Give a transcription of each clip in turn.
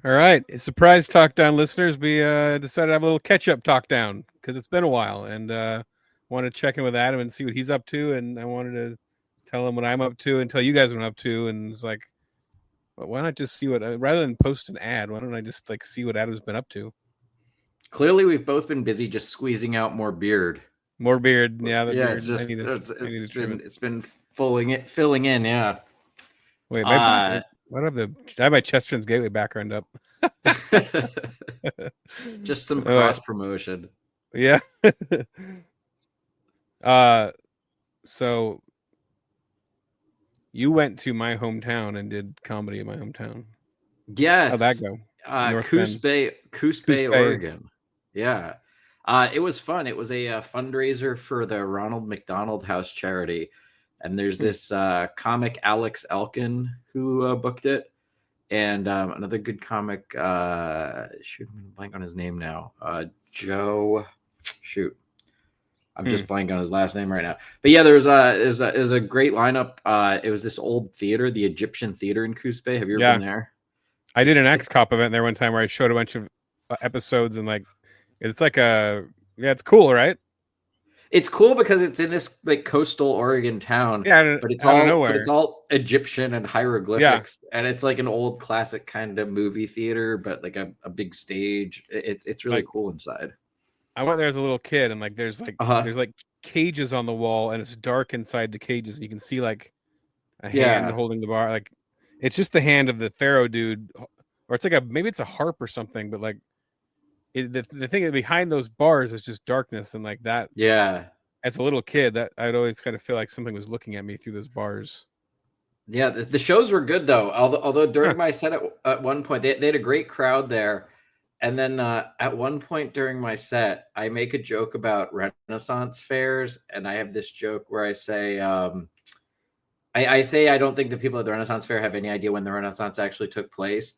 All right, surprise talk down listeners. We decided to have a little catch up talk down because it's been a while, and wanted to check in with Adam and see what he's up to, and I wanted to tell him what I'm up to and tell you guys what I'm up to, and it's like, well, why not just see what rather than post an ad? Why don't I just like see what Adam's been up to? Clearly, we've both been busy just squeezing out more beard. More beard, yeah, the Yeah, it's beard. just I need to trim it. it's been filling in. Yeah. Wait, Uh, what have I have my Chesterton's Gateway background up? just some All right. cross promotion. Yeah. So you went to my hometown and did comedy in my hometown. How'd that Yes. go? Coos Bay, Bay. Oregon. Yeah. It was fun. It was a fundraiser for the Ronald McDonald House charity. And there's this comic, Alex Elkin, who booked it. And another good comic, shoot, I'm blank on his name now. Joe, shoot. I'm just blanking on his last name right now. But yeah, there's a great lineup. It was this old theater, the Egyptian Theater in Coos Bay. Have you ever been there? I did an X-Cop event there one time where I showed a bunch of episodes, and like it's like it's cool, right? It's cool because it's in this like coastal Oregon town. Yeah, but it's out of nowhere. But it's all Egyptian and hieroglyphics, and it's like an old classic kind of movie theater, but like a big stage. It's really cool inside. I went there as a little kid, and like there's like cages on the wall, and it's dark inside the cages, and you can see like a hand holding the bar. Like it's just the hand of the pharaoh dude, or it's like maybe it's a harp or something, but like the thing behind those bars is just darkness, and like that. Yeah. As a little kid, that I'd always kind of feel like something was looking at me through those bars. Yeah, the shows were good though. Although during my set at one point they had a great crowd there. And then at one point during my set, I make a joke about Renaissance fairs, and I have this joke where I say, I say I don't think the people at the Renaissance fair have any idea when the Renaissance actually took place.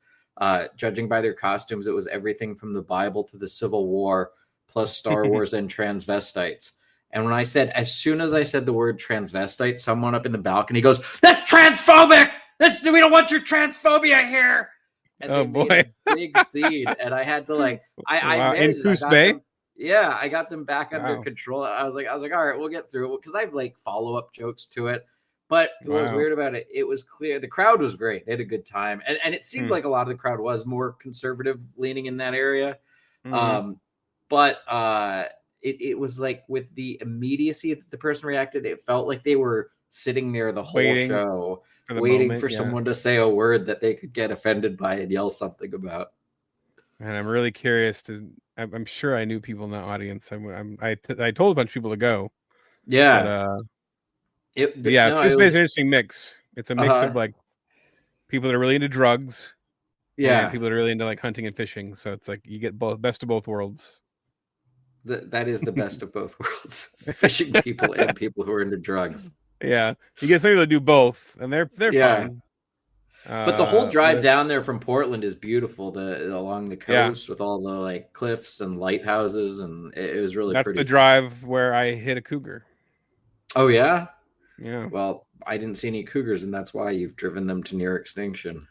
Judging by their costumes, it was everything from the Bible to the Civil War, plus Star Wars and transvestites. And when I said, as soon as I said the word transvestite, someone up in the balcony goes, "That's transphobic! We don't want your transphobia here!" And they made a big scene, and I had to like, I in Coos Bay. I got them back under control. I was like, all right, we'll get through it because I have like follow-up jokes to it. But what was weird about it, it was clear the crowd was great. They had a good time, and it seemed like a lot of the crowd was more conservative leaning in that area. But it was like with the immediacy that the person reacted, it felt like they were sitting there the whole show waiting for someone to say a word that they could get offended by and yell something about. And I'm really curious I'm sure I knew people in the audience. I told a bunch of people to go. Yeah. Coos Bay is an interesting mix. It's a mix of like people that are really into drugs. Yeah. And people that are really into like hunting and fishing. So it's like you get best of both worlds. That is the best of both worlds. Fishing people and people who are into drugs. Yeah, you get some people to do both, and they're fine. But the whole drive down there from Portland is beautiful. Along the coast with all the like cliffs and lighthouses, and it was really pretty. That's the drive where I hit a cougar. Oh yeah, yeah. Well, I didn't see any cougars, and that's why you've driven them to near extinction.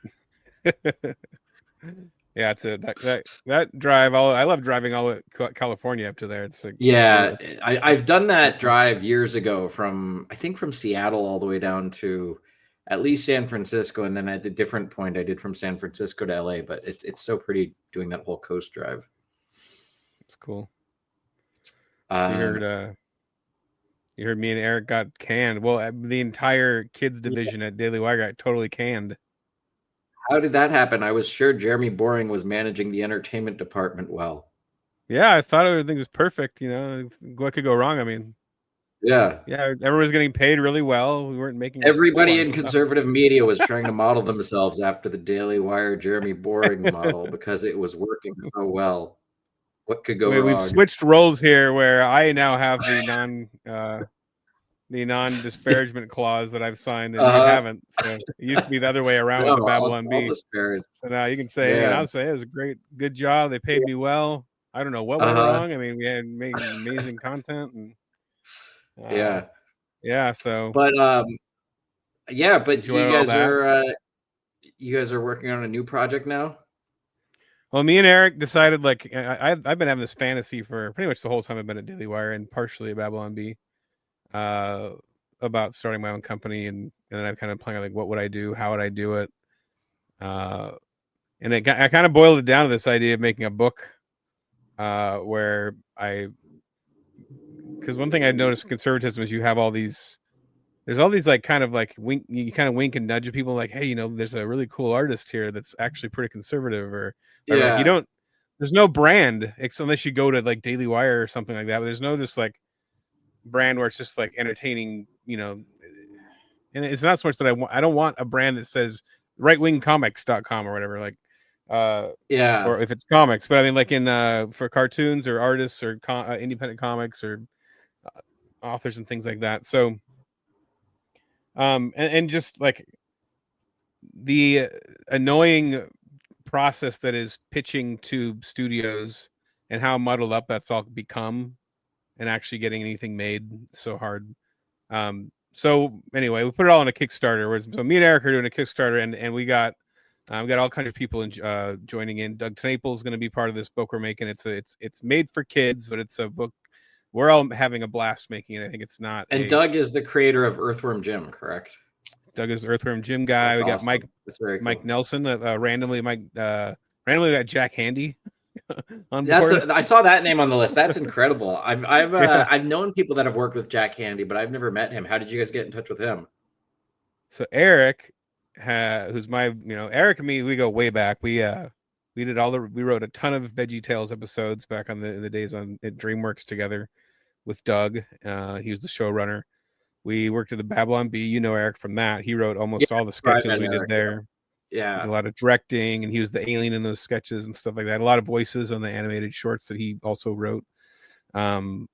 Yeah, it's that drive. I love driving all of California up to there. It's like I've done that drive years ago from Seattle all the way down to at least San Francisco, and then at a different point I did from San Francisco to LA. But it's so pretty doing that whole coast drive. It's cool. You heard me and Eric got canned. Well, the entire kids division at Daily Wire got totally canned. How did that happen? I was sure Jeremy Boring was managing the entertainment department well. Yeah, I thought everything was perfect. You know, what could go wrong? I mean, yeah, everyone was getting paid really well. We weren't making. Everybody in conservative media was trying to model themselves after the Daily Wire Jeremy Boring model because it was working so well. What could go wrong? We've switched roles here, where I now have the non-disparagement clause that I've signed, and you haven't. So it used to be the other way around with the Babylon Bee. So now you can say, I'll say it was a good job. They paid me well. I don't know what went wrong. I mean, we had made amazing content, and So, but you guys are working on a new project now. Well, me and Eric decided, like, I've been having this fantasy for pretty much the whole time I've been at Daily Wire and partially at Babylon Bee, about starting my own company, and then I've kind of playing like, what would I do? How would I do it? And I kind of boiled it down to this idea of making a book, where because one thing I've noticed in conservatism is you have there's all these like kind of like you kind of wink and nudge at people like, hey, there's a really cool artist here that's actually pretty conservative, or like you don't, there's no brand unless you go to like Daily Wire or something like that, but there's no just like brand where it's just like entertaining, and it's not so much that I don't want a brand that says rightwingcomics.com or whatever, like or if it's comics, but I mean like in for cartoons or artists or independent comics or authors and things like that. So and just like the annoying process that is pitching to studios and how muddled up that's all become, and actually getting anything made so hard. So anyway, we put it all on a Kickstarter. So me and Eric are doing a Kickstarter, and we got all kinds of people joining in. Doug Tnapel is going to be part of this book we're making. It's made for kids, but it's a book we're all having a blast making it. I think it's not. And Doug is the creator of Earthworm Jim, correct? Doug is Earthworm Jim guy. That's we got awesome. Mike. Cool. Mike Nelson. Randomly we got Jack Handy on board. I saw that name on the list. That's incredible. I've known people that have worked with Jack Handy, but I've never met him. How did you guys get in touch with him? So Eric, who's my Eric and me, we go way back. We wrote a ton of Veggie Tales episodes back in the days at DreamWorks together with Doug. He was the showrunner. We worked at the Babylon Bee. Eric from that. He wrote almost all the sketches we did there. Yeah. A lot of directing, and he was the alien in those sketches and stuff like that. A lot of voices on the animated shorts that he also wrote. And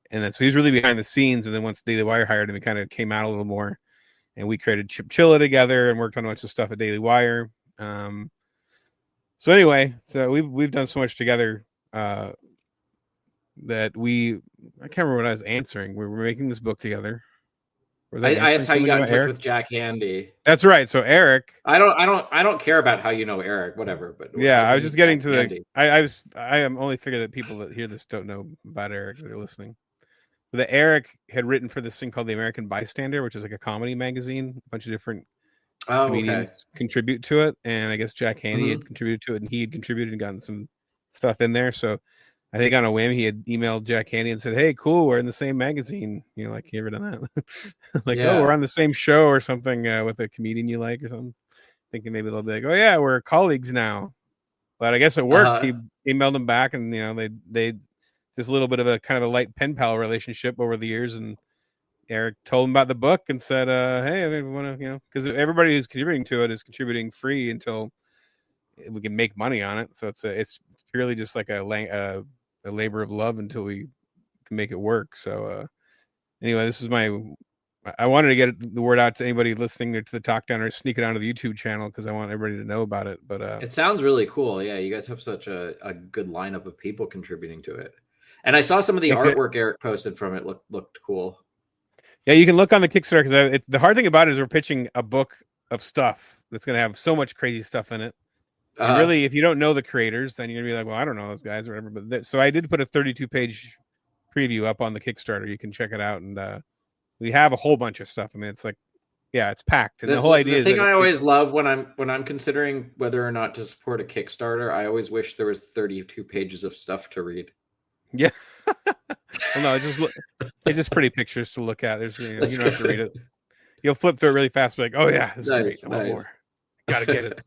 then so he's really behind the scenes. And then once Daily Wire hired him, he kind of came out a little more. And we created Chipchilla together and worked on a bunch of stuff at Daily Wire. So anyway, so we've done so much together that I can't remember what I was answering. We were making this book together. I asked how you got in touch with Jack Handy. That's right. So Eric, I don't care about how you know Eric, whatever. But yeah, I was just getting to I am only figuring that people that hear this don't know about Eric that are listening. The Eric had written for this thing called the American Bystander, which is like a comedy magazine. A bunch of different comedians contribute to it, and I guess Jack Handy had contributed to it, and he had contributed and gotten some stuff in there. So I think on a whim, he had emailed Jack Handy and said, "Hey, cool, we're in the same magazine. Like, you ever done that? Oh, we're on the same show or something with a comedian you like or something." Thinking maybe they'll be like, "Oh yeah, we're colleagues now." But I guess it worked. He emailed them back, and they just a little bit of a kind of a light pen pal relationship over the years. And Eric told him about the book and said, "Hey, I want to, because everybody who's contributing to it is contributing free until we can make money on it. So it's purely just like a labor of love until we can make it work." So anyway, this is I wanted to get the word out to anybody listening to the Talk Down or sneak it onto the YouTube channel because I want everybody to know about it. But it sounds really cool. Yeah, you guys have such a good lineup of people contributing to it. And I saw some of the artwork Eric posted from it looked cool. Yeah, you can look on the Kickstarter because the hard thing about it is we're pitching a book of stuff that's going to have so much crazy stuff in it. And really, if you don't know the creators, then you're gonna be like, "Well, I don't know those guys or whatever." But so I did put a 32-page preview up on the Kickstarter. You can check it out, and we have a whole bunch of stuff. I mean, it's like, yeah, it's packed. And the whole idea is the thing I always love when I'm considering whether or not to support a Kickstarter, I always wish there was 32 pages of stuff to read. Yeah. Well, no, it's just pretty pictures to look at. There's you don't have to read it. You'll flip through it really fast, be like, "Oh yeah, this is great. I want more. Gotta get it."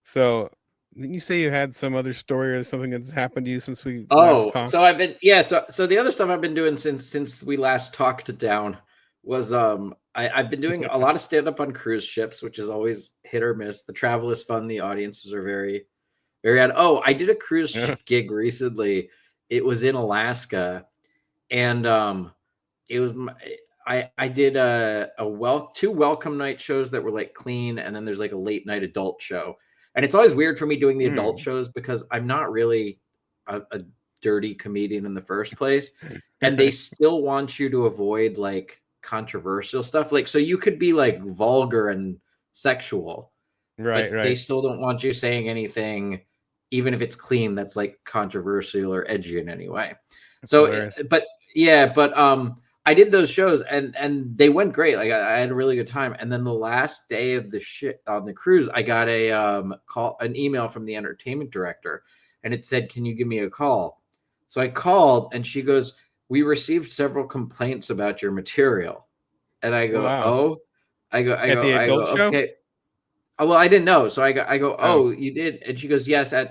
So didn't you say you had some other story or something that's happened to you since we last talked? So I've been so the other stuff I've been doing since we last talked down was I've been doing a lot of stand-up on cruise ships, which is always hit or miss. The travel is fun, the audiences are very, very odd. I did a cruise ship gig recently. It was in Alaska, and it was I did two welcome night shows that were like clean, and then there's like a late night adult show. And it's always weird for me doing the adult shows because I'm not really a dirty comedian in the first place. And they still want you to avoid like controversial stuff. Like, so you could be like vulgar and sexual, Right, They still don't want you saying anything, even if it's clean, that's like controversial or edgy in any way. That's hilarious. But I did those shows and they went great. Like I had a really good time. And then the last day of the on the cruise, I got an email from the entertainment director, and it said, "Can you give me a call?" So I called, and she goes, "We received several complaints about your material." And I go, wow. "Oh," I go, show? "Okay." Oh, well, I didn't know. So I go, "Oh, you did?" And she goes, "Yes, and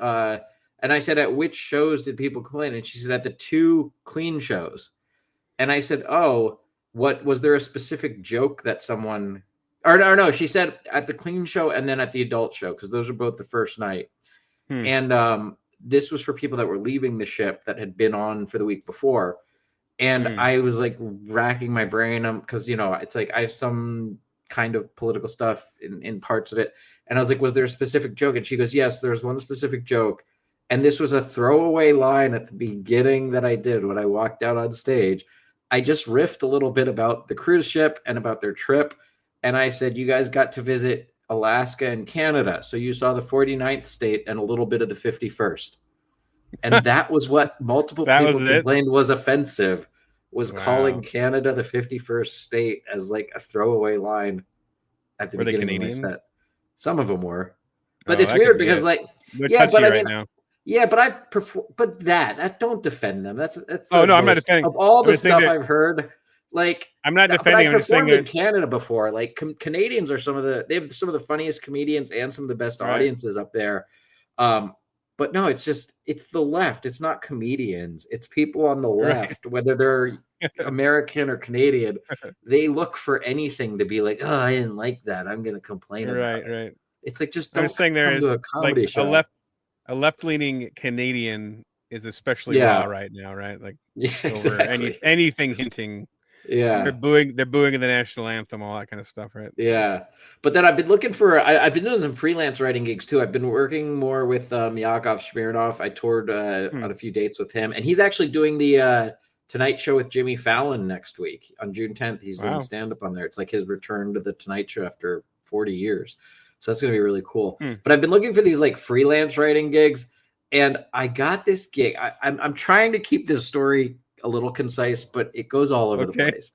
I said, "At which shows did people complain?" And she said, "At the 2 clean shows." And I said, "Oh, what was there a specific joke that someone or no, she said at the clean show and then at the adult show, because those are both the first night." And this was for people that were leaving the ship that had been on for the week before. And I was like racking my brain because it's like I have some kind of political stuff in parts of it. And I was like, "Was there a specific joke?" And she goes, "Yes, there's one specific joke. And this was a throwaway line at the beginning that I did when I walked out on stage. I just riffed a little bit about the cruise ship and about their trip. And I said, you guys got to visit Alaska and Canada. So you saw the 49th state and a little bit of the 51st. And that was what multiple people complained was offensive, was calling Canada the 51st state as like a throwaway line at the beginning of my set. Some of them were. But it's weird because but I mean, now. Yeah, but I prefer, but that don't defend them. That's I'm not defending. Of all the stuff I've heard, like I'm not defending. I performed in Canada before. Like Canadians are they have some of the funniest comedians and some of the best audiences up there. But no, it's the left. It's not comedians. It's people on the left, whether they're American or Canadian. They look for anything to be like, "Oh, I didn't like that. I'm going to complain about it." Right. It's like just don't come to a comedy show. A left-leaning Canadian is especially raw right now, right? Like over anything hinting. Yeah, they're booing in the national anthem, all that kind of stuff, right? Yeah, but then I've been looking for. I've been doing some freelance writing gigs too. I've been working more with Yakov Smirnoff. I toured on a few dates with him, and he's actually doing the Tonight Show with Jimmy Fallon next week on June 10th. He's doing stand-up on there. It's like his return to the Tonight Show after 40 years. So that's going to be really cool. But I've been looking for these like freelance writing gigs, and I got this gig. I'm trying to keep this story a little concise, but it goes all over the place.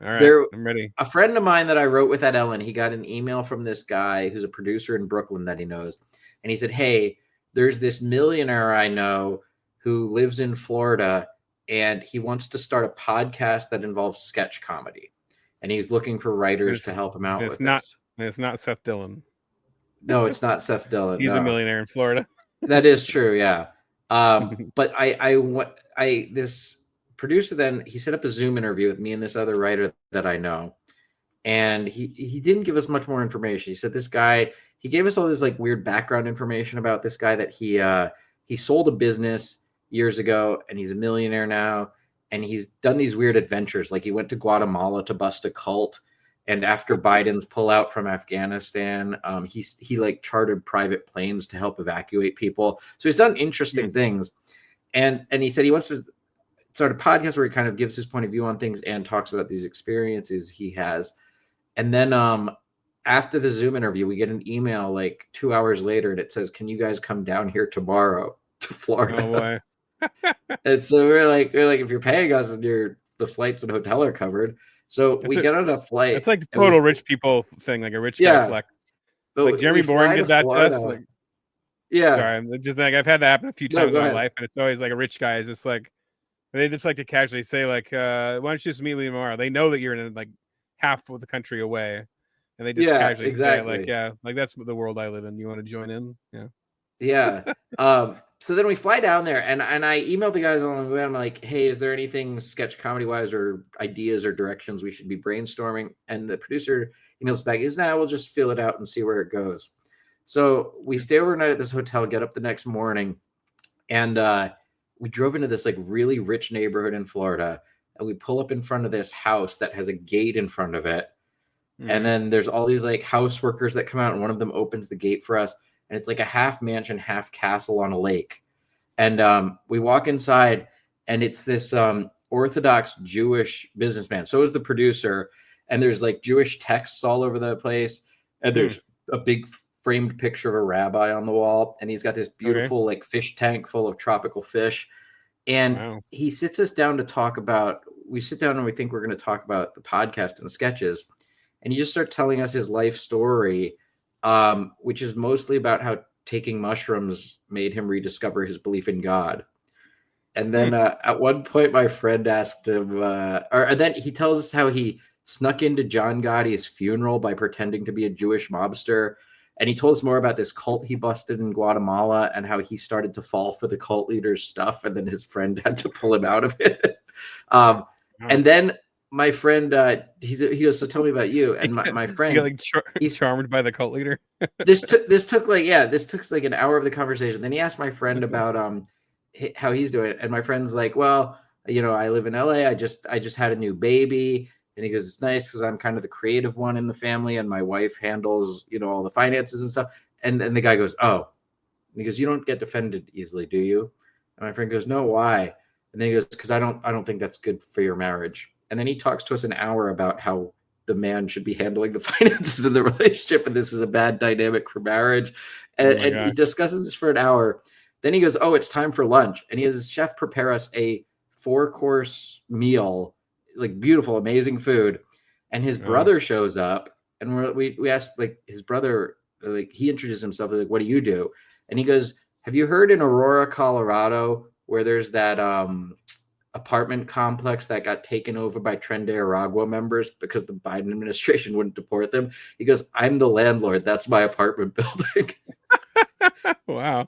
All right, I'm ready. A friend of mine that I wrote with at Ellen, he got an email from this guy who's a producer in Brooklyn that he knows. And he said, "Hey, there's this millionaire I know who lives in Florida, and he wants to start a podcast that involves sketch comedy. And he's looking for writers to help him out with this." It's not Seth Dillon. No, it's not Seth Dillon. He's a millionaire in Florida. That is true, yeah. But this producer then he set up a Zoom interview with me and this other writer that I know, and he didn't give us much more information. He said this guy, he gave us all this like weird background information about this guy that he sold a business years ago and he's a millionaire now, and he's done these weird adventures. Like he went to Guatemala to bust a cult. And after Biden's pullout from Afghanistan, he like chartered private planes to help evacuate people. So he's done interesting things. And he said he wants to start a podcast where he kind of gives his point of view on things and talks about these experiences he has. And then after the Zoom interview, we get an email like 2 hours later, and it says, "Can you guys come down here tomorrow to Florida?" Oh, boy. And so we're like, if you're paying us and the flights and hotel are covered. So we get on a flight. It's like the total rich people thing, like a rich guy flex. Like Jeremy Bourne did that to us. Like, sorry, just like I've had that happen a few times in my life, and it's always like a rich guy is just like they just like to casually say like, "Why don't you just meet me tomorrow?" They know that you're in like half of the country away, and they just casually say like, like that's the world I live in. You want to join in? Yeah. So then we fly down there, and I emailed the guys along the way. I'm like, "Hey, is there anything sketch comedy wise or ideas or directions we should be brainstorming?" And the producer emails back, we'll just fill it out and see where it goes." So we stay overnight at this hotel, get up the next morning, and we drove into this like really rich neighborhood in Florida, and we pull up in front of this house that has a gate in front of it. And then there's all these like house workers that come out, and one of them opens the gate for us. And it's like a half mansion, half castle on a lake. And we walk inside, and it's this Orthodox Jewish businessman. So is the producer. And there's like Jewish texts all over the place. And there's a big framed picture of a rabbi on the wall, and he's got this beautiful like fish tank full of tropical fish. And he sits us down to talk about. We sit down and we think we're going to talk about the podcast and the sketches, and he just starts telling us his life story, which is mostly about how taking mushrooms made him rediscover his belief in God. And then at one point, my friend asked him, or then he tells us how he snuck into John Gotti's funeral by pretending to be a Jewish mobster. And he told us more about this cult he busted in Guatemala and how he started to fall for the cult leader's stuff. And then his friend had to pull him out of it. And then my friend, he goes, so tell me about you. And my friend, he's charmed by the cult leader. this took like an hour of the conversation. Then he asked my friend about how he's doing it. And my friend's like, well, I live in LA. I just had a new baby. And he goes, it's nice because I'm kind of the creative one in the family, and my wife handles, all the finances and stuff. And the guy goes, oh, and he goes, you don't get defended easily, do you? And my friend goes, no, why? And then he goes, because I don't think that's good for your marriage. And then he talks to us an hour about how the man should be handling the finances in the relationship, and this is a bad dynamic for marriage. And he discusses this for an hour. Then he goes, oh, it's time for lunch. And he has his chef prepare us a 4-course meal, like beautiful, amazing food. And his brother shows up, and we asked like his brother, like he introduced himself, like, what do you do? And he goes, have you heard in Aurora, Colorado, where there's that apartment complex that got taken over by Tren de Aragua members because the Biden administration wouldn't deport them? He goes, I'm the landlord. That's my apartment building. Wow.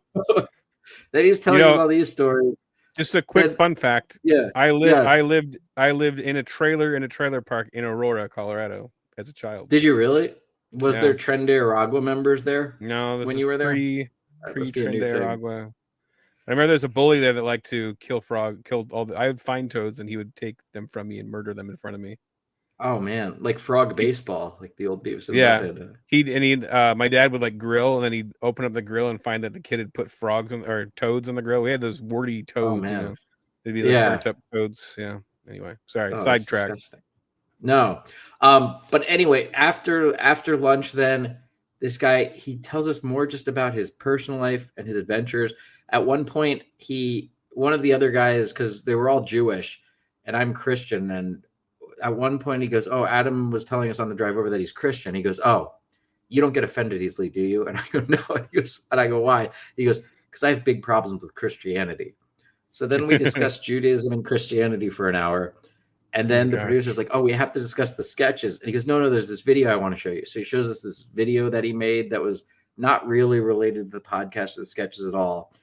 Then he's telling us all these stories. Just a quick fun fact. Yeah. I lived in a trailer park in Aurora, Colorado as a child. Did you really? Was there Tren de Aragua members there? No, this when is you were there? Pre-Tren de Aragua. I remember there's a bully there that liked to kill I would find toads, and he would take them from me and murder them in front of me. Oh man, like frog baseball, like the old Beavis and Butthead. My dad would like grill, and then he'd open up the grill and find that the kid had put toads on the grill. We had those warty toads. Oh man, they'd be like burnt up toads. Yeah. Anyway, sorry, sidetrack. No, but anyway, after lunch, then this guy, he tells us more just about his personal life and his adventures. At one point, one of the other guys, because they were all Jewish, and I'm Christian, and at one point he goes, oh, Adam was telling us on the drive over that he's Christian. He goes, oh, you don't get offended easily, do you? And I go, no. And I go, why? He goes, because I have big problems with Christianity. So then we discussed Judaism and Christianity for an hour. And then the producer's like, oh, we have to discuss the sketches. And he goes, no, there's this video I want to show you. So he shows us this video that he made that was not really related to the podcast or the sketches at all.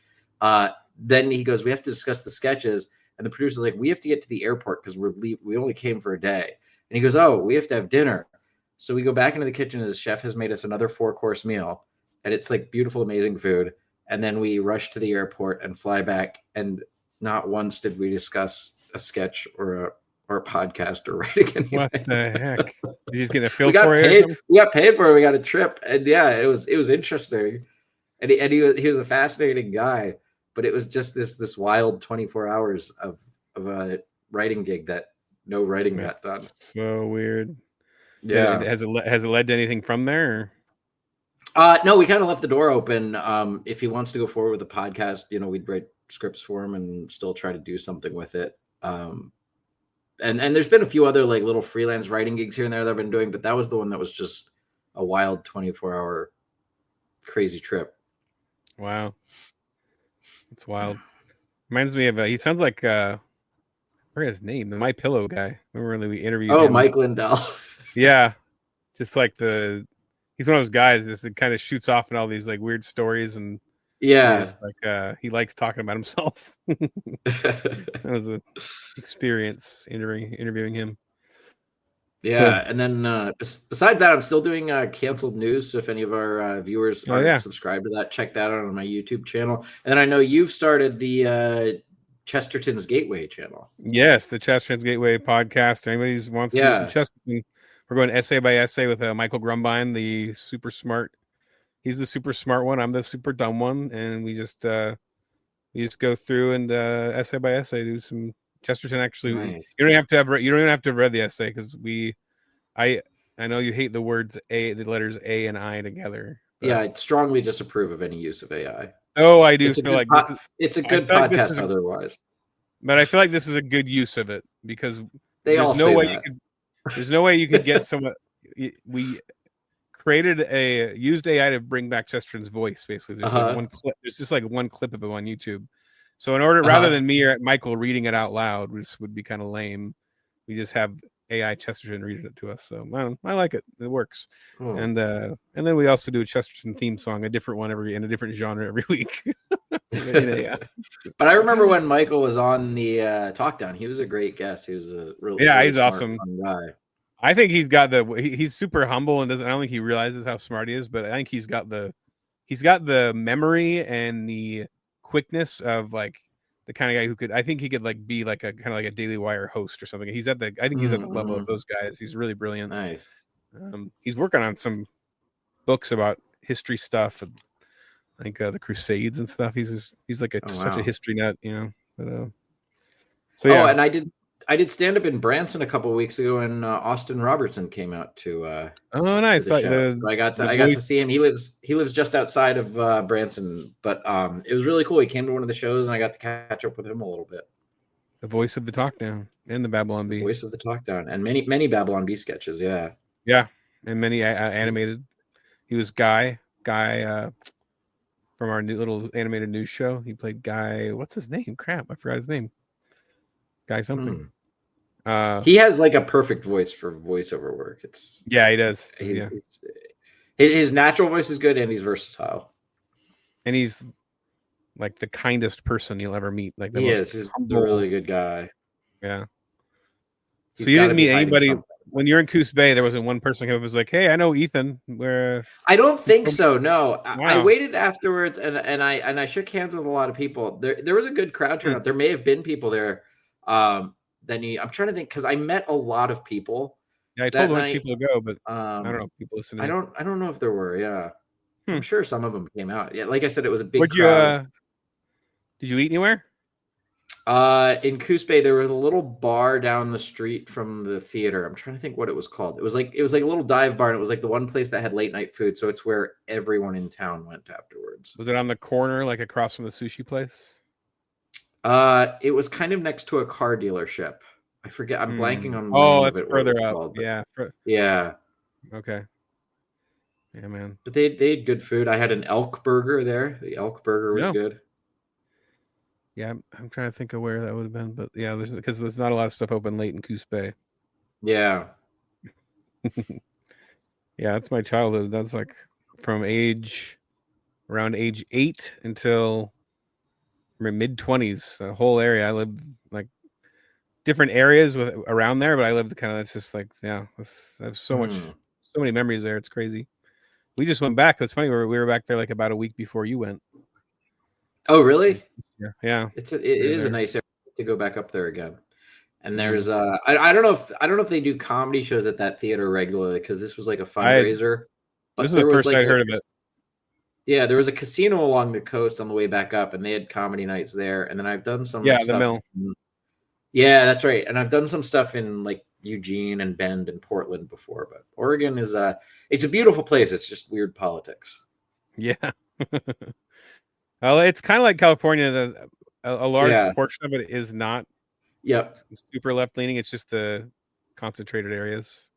Then he goes, we have to discuss the sketches. And the producer's like, we have to get to the airport because we only came for a day. And he goes, oh, we have to have dinner. So we go back into the kitchen, and the chef has made us another 4-course meal. And it's like beautiful, amazing food. And then we rush to the airport and fly back. And not once did we discuss a sketch or a podcast or writing anything. What the heck? He's getting a feel for it. We got paid for it. We got a trip. And yeah, it was interesting. And he was a fascinating guy. But it was just this wild 24 hours of a writing gig that no writing got done. So weird. Yeah. Has it led to anything from there? No, we kind of left the door open. If he wants to go forward with the podcast, we'd write scripts for him and still try to do something with it. And there's been a few other like little freelance writing gigs here and there that I've been doing, but that was the one that was just a wild 24-hour crazy trip. Wow. It's wild. Reminds me of he sounds like I forget his name, the My Pillow guy. Remember when we interviewed him? Mike Lindell. Yeah. Just like he's one of those guys that kind of shoots off in all these like weird stories, and like he likes talking about himself. That was an experience interviewing him. Yeah, and then besides that, I'm still doing canceled news. So if any of our viewers are subscribed to that, check that out on my YouTube channel. And then I know you've started the Chesterton's Gateway channel. Yes, the Chesterton's Gateway podcast. Anybody who wants to do some Chesterton, we're going essay by essay with Michael Grumbine, the super smart. He's the super smart one. I'm the super dumb one, and we just go through and essay by essay do some Chesterton. Actually, nice. You don't even have to have read the essay because I I know you hate the letters A and I together. Yeah, I strongly disapprove of any use of AI. Oh, I do feel like it's a good podcast otherwise. But I feel like this is a good use of it because there's no way you could get someone. We created used AI to bring back Chesterton's voice. Basically, there's like one clip. There's just like one clip of him on YouTube. So rather than me or Michael reading it out loud, which would be kind of lame, we just have AI Chesterton reading it to us. So I like it. It works. Cool. And then we also do a Chesterton theme song, a different one in a different genre every week. Yeah. But I remember when Michael was on the Talk Down, he was a great guest. He was a really he's smart, awesome fun guy. I think he's super humble and I don't think he realizes how smart he is, but I think he's got the memory and the quickness of like the kind of guy I think he could like be like a kind of like a Daily Wire host or something. I think he's at the level of those guys. He's really brilliant. Nice. He's working on some books about history stuff, and like the Crusades and stuff. He's like such a history nut, you know. But, so yeah. Oh, and I did stand up in Branson a couple of weeks ago, and Austin Robertson came out to. Oh, nice! So I got to see him. He lives just outside of Branson, but it was really cool. He came to one of the shows, and I got to catch up with him a little bit. The voice of the Talk Down and the Babylon Bee. Voice of the Talk Down, and many Babylon Bee sketches. Yeah, and many animated. He was Guy from our new little animated news show. He played Guy. What's his name? Crap, I forgot his name. Guy something. He has like a perfect voice for voiceover work. He does. His natural voice is good, and he's versatile. And he's like the kindest person you'll ever meet. Like he's a really good guy. Yeah. So you didn't meet anybody when you're in Coos Bay? There wasn't one person who was like, "Hey, I know Ethan." I don't think so. No, wow. I waited afterwards, and I shook hands with a lot of people. There was a good crowd turnout. There may have been people there. I'm trying to think because I met a lot of people. Yeah, I told a bunch of people to go, but I don't know if people listen. I don't know if there were. Yeah, I'm sure some of them came out. Yeah, like I said, it was a big crowd. Did you eat anywhere? In Coos Bay, there was a little bar down the street from the theater. I'm trying to think what it was called. It was like a little dive bar, and it was like the one place that had late night food. So it's where everyone in town went afterwards. Was it on the corner, like across from the sushi place? It was kind of next to a car dealership. I forget. I'm blanking on. Oh, that's further up. Called, yeah. Okay. Yeah, man. But they had good food. I had an elk burger there. The elk burger was good. Yeah, I'm trying to think of where that would have been, but yeah, because there's not a lot of stuff open late in Coos Bay. Yeah. Yeah, that's my childhood. That's like from around age 8 until mid 20s. The whole area. I lived like different areas around there, but I lived kind of. It's just like I have so many memories there. It's crazy. We just went back. It's funny. We were back there like about a week before you went. Oh, really? Yeah. It is a nice area to go back up there again. And there's I don't know if they do comedy shows at that theater regularly because this was like a fundraiser. This is the first I heard of it. Yeah, there was a casino along the coast on the way back up, and they had comedy nights there. And then I've done some stuff. The Mill. Yeah, that's right. And I've done some stuff in like Eugene and Bend and Portland before, but Oregon is it's a beautiful place. It's just weird politics. Yeah. Well, it's kind of like California. A large portion of it is not super left leaning. It's just the concentrated areas.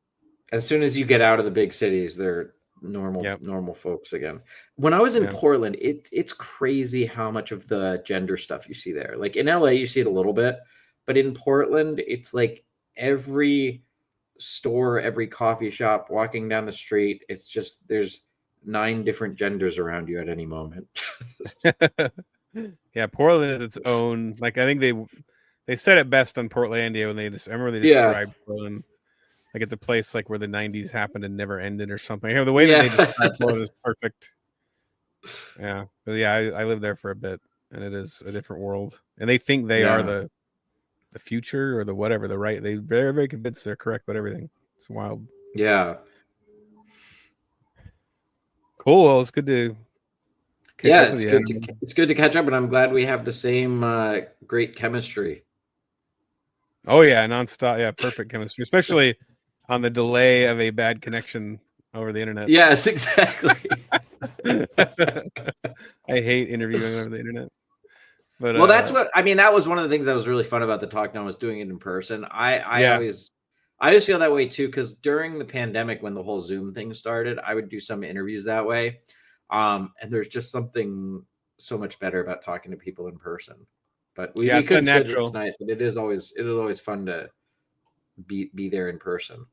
As soon as you get out of the big cities, they're normal folks again. When I was in Portland, it's crazy how much of the gender stuff you see there. Like in LA, you see it a little bit, but in Portland, it's like every store, every coffee shop, walking down the street, it's just there's 9 different genders around you at any moment. Yeah, Portland is its own. Like I think they said it best on Portlandia when I remember they described Portland like it's a place like where the 90s happened and never ended or something. The way that they describe Portland is perfect. Yeah, but I lived there for a bit, and it is a different world. And they think they are the future or the whatever, the right. They very, very convinced they're correct about everything. It's wild. Yeah. Cool. Well, it's good to. It's good to catch up, and I'm glad we have the same great chemistry. Oh yeah, nonstop. Yeah, perfect chemistry. Especially, on the delay of a bad connection over the internet. Yes, exactly. I hate interviewing over the internet. But well, that's what I mean. That was one of the things that was really fun about the Talk Down was doing it in person. I always feel that way too, because during the pandemic, when the whole Zoom thing started, I would do some interviews that way. And there's just something so much better about talking to people in person. But we couldn't schedule it tonight, but it is always fun to be there in person.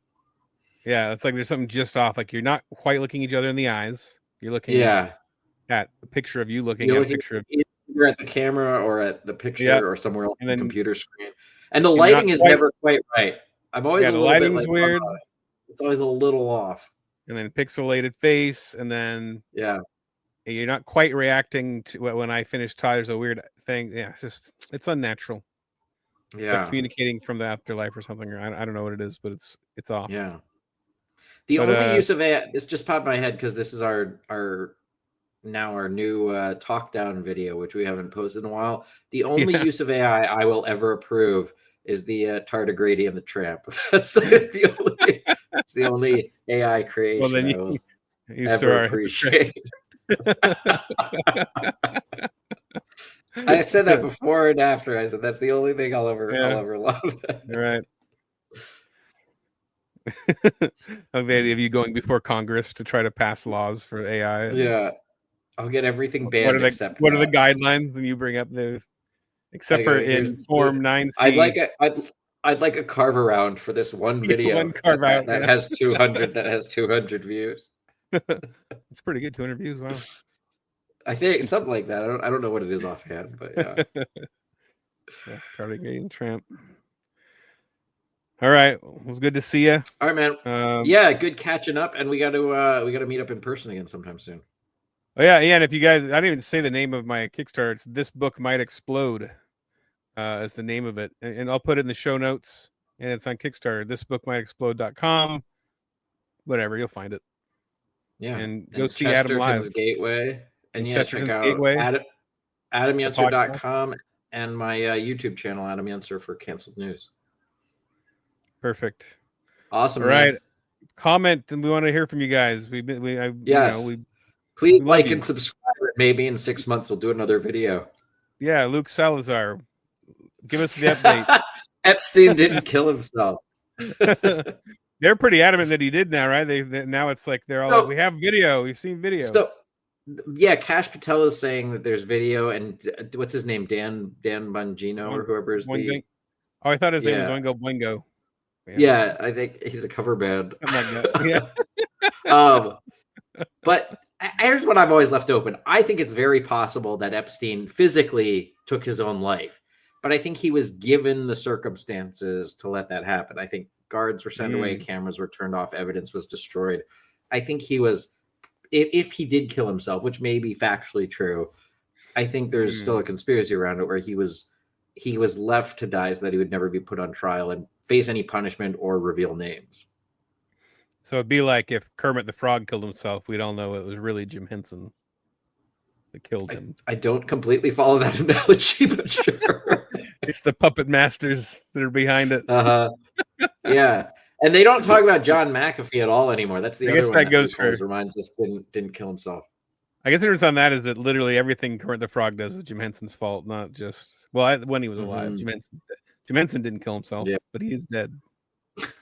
Yeah, it's like there's something just off. Like you're not quite looking each other in the eyes. You're looking at a picture of you looking at a picture of either at the camera or at the picture or somewhere else on the computer screen. And the lighting is never quite right. I'm always a little bit like, weird. It's always a little off. And then pixelated face, and then you're not quite reacting to when I finish Tyler's a weird thing. Yeah, it's unnatural. Yeah, like communicating from the afterlife or something. I don't know what it is, but it's off. Yeah. The only use of AI, this just popped in my head because this is our new Talk Down video, which we haven't posted in a while. The only use of AI I will ever approve is the Tardigrade and the Tramp. That's the only AI creation well, then I will ever appreciate. I said that before and after. I said that's the only thing I'll ever love. All right. Of the idea of you going before Congress to try to pass laws for AI. Yeah, I'll get everything banned. What are the guidelines when you bring up except for in Form 9C? I'd like a carve around for this one video that has 200 views. It's pretty good. 200 views. Wow. I think something like that. I don't know what it is offhand, but yeah. Starting getting Tramp. All right, it was good to see you. All right, man. Yeah, good catching up, and we got to meet up in person again sometime soon. Oh yeah, and if you guys, I didn't even say the name of my Kickstarter. It's This Book Might Explode, is the name of it, and I'll put it in the show notes. And it's on Kickstarter. ThisBookMightExplode.com. Whatever, you'll find it. Yeah, and go see Adam live. Gateway, and Chesterton's check out Gateway. AdamYunser.com and my YouTube channel, Adam Yunser, for Canceled News. Perfect. Awesome. All right. Comment, and we want to hear from you guys. Please like and subscribe. Maybe in 6 months we'll do another video. Yeah, Luke Salazar, give us the update. Epstein didn't kill himself. They're pretty adamant that he did now, right? Now it's like they're all like, we have video. We've seen video. So, yeah, Kash Patel is saying that there's video, and what's his name? Dan Bongino or whoever is the. Oh, I thought his name was Oingo Boingo. Yeah, I think he's a cover band. Yeah. But here's what I've always left open. I think it's very possible that Epstein physically took his own life, but I think he was given the circumstances to let that happen. I think guards were sent away, cameras were turned off, evidence was destroyed. I think he was, if he did kill himself, which may be factually true, I think there's still a conspiracy around it where he was left to die so that he would never be put on trial and face any punishment or reveal names. So it'd be like if Kermit the Frog killed himself, we'd all know it was really Jim Henson that killed him. I don't completely follow that analogy, but sure. It's the puppet masters that are behind it. Yeah. And they don't talk about John McAfee at all anymore. That's the other one that goes for reminds us didn't kill himself. I guess the difference on that is that literally everything Kermit the Frog does is Jim Henson's fault, not just when he was alive. Jim Henson didn't kill himself, but he is dead.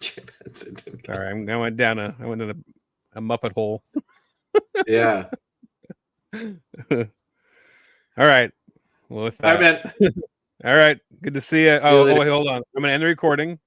Jim Henson didn't. Sorry, I went down a Muppet hole. Yeah. All right. Well, with that, all right. Good to see you. Wait, hold on. I'm gonna end the recording.